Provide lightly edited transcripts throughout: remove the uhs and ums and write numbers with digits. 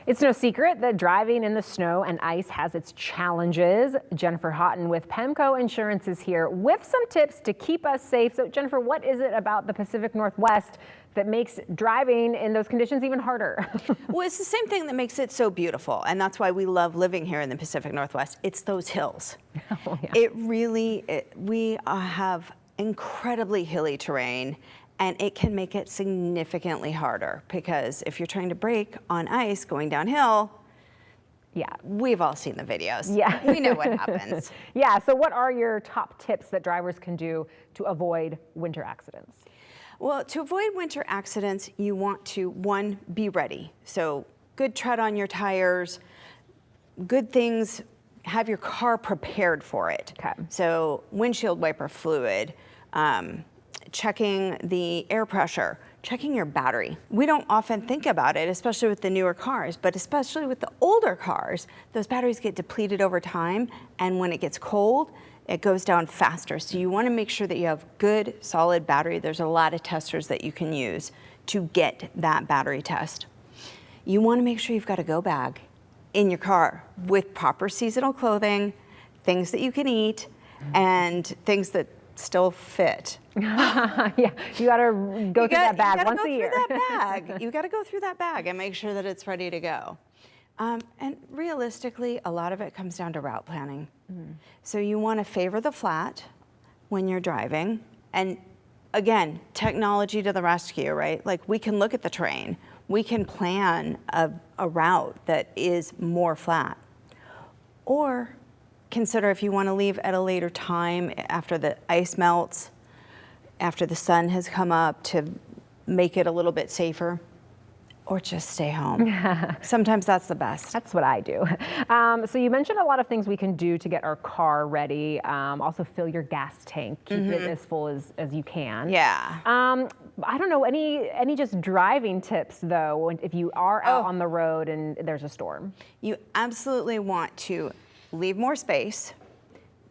It's no secret that driving in the snow and ice has its challenges. Jennifer Houghton with Pemco Insurance is here with some tips to keep us safe. So Jennifer, what is it about the Pacific Northwest that makes driving in those conditions even harder? Well, it's the same thing that makes it so beautiful, and that's why we love living here in the Pacific Northwest. It's those hills. Oh, yeah. We have incredibly hilly terrain, and it can make it significantly harder because if you're trying to brake on ice going downhill, Yeah. we've all seen the videos. Yeah. We know what happens. Yeah. So what are your top tips that drivers can do to avoid winter accidents? Well, to avoid winter accidents, you want to, one, be ready. So good tread on your tires, good things, have your car prepared for it. Okay. So windshield wiper fluid, checking the air pressure, checking your battery. We don't often think about it, especially with the newer cars, but especially with the older cars, those batteries get depleted over time, and when it gets cold, it goes down faster. So you want to make sure that you have good, solid battery. There's a lot of testers that you can use to get that battery test. You want to make sure you've got a go bag in your car with proper seasonal clothing, things that you can eat, and things that still fit. Yeah, you got to go through that bag once a year. You got to go through that bag and make sure that it's ready to go. And realistically, a lot of it comes down to route planning. So you want to favor the flat when you're driving. And again, technology to the rescue, right? Like, we can look at the terrain. We can plan a route that is more flat. Or consider if you want to leave at a later time after the ice melts, after the sun has come up, to make it a little bit safer, or just stay home. Sometimes that's the best. That's what I do. So you mentioned a lot of things we can do to get our car ready. Also fill your gas tank, keep it as full as you can. Yeah. I don't know, any just driving tips though, if you are out on the road and there's a storm? You absolutely want to leave more space.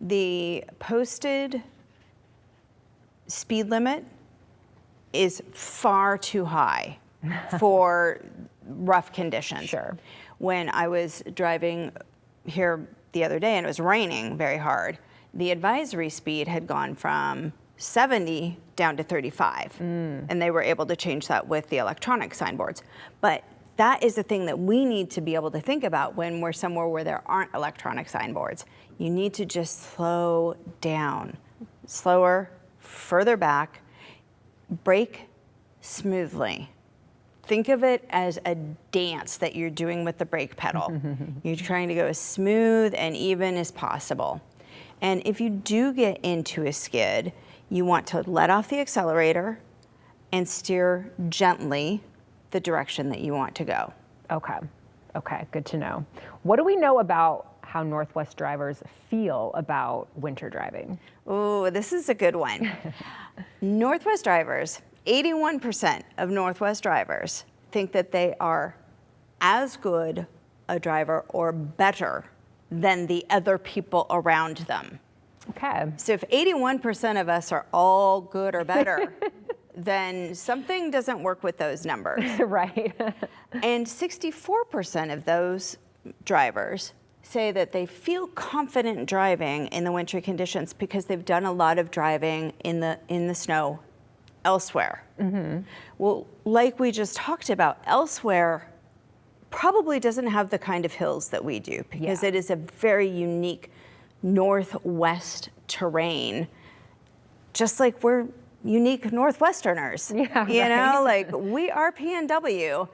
The posted speed limit is far too high for rough conditions. Sure. When I was driving here the other day and it was raining very hard, the advisory speed had gone from 70 down to 35. And they were able to change that with the electronic signboards. But that is the thing that we need to be able to think about when we're somewhere where there aren't electronic signboards. You need to just slow down. Slower, further back, brake smoothly. Think of it as a dance that you're doing with the brake pedal. You're trying to go as smooth and even as possible. And if you do get into a skid, you want to let off the accelerator and steer gently the direction that you want to go. Okay, good to know. What do we know about how Northwest drivers feel about winter driving? Oh, this is a good one. Northwest drivers, 81% of Northwest drivers think that they are as good a driver or better than the other people around them. Okay. So if 81% of us are all good or better, then something doesn't work with those numbers. Right. And 64% of those drivers say that they feel confident driving in the winter conditions because they've done a lot of driving in the snow elsewhere. Well, like we just talked about, elsewhere probably doesn't have the kind of hills that we do because it is a very unique Northwest terrain, just like we're unique Northwesterners. Yeah, you know, right. like we are PNW,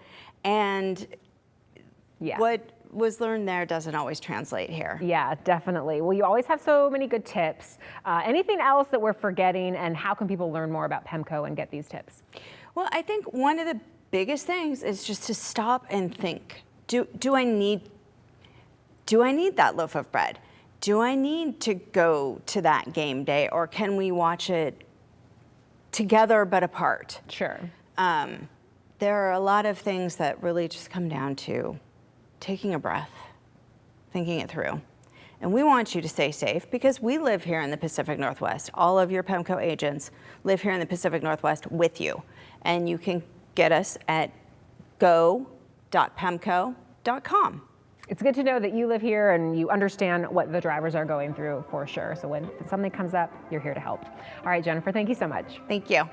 and what was learned there doesn't always translate here. Yeah, definitely. Well, you always have so many good tips. Anything else that we're forgetting, and how can people learn more about Pemco and get these tips? Well, I think one of the biggest things is just to stop and think. Do I need that loaf of bread? Do I need to go to that game day, or can we watch it together but apart? Sure. There are a lot of things that really just come down to taking a breath, thinking it through. And we want you to stay safe because we live here in the Pacific Northwest. All of your Pemco agents live here in the Pacific Northwest with you. And you can get us at go.pemco.com PemcoDrive.com. It's good to know that you live here and you understand what the drivers are going through for sure. So when something comes up, you're here to help. All right, Jennifer, thank you so much. Thank you.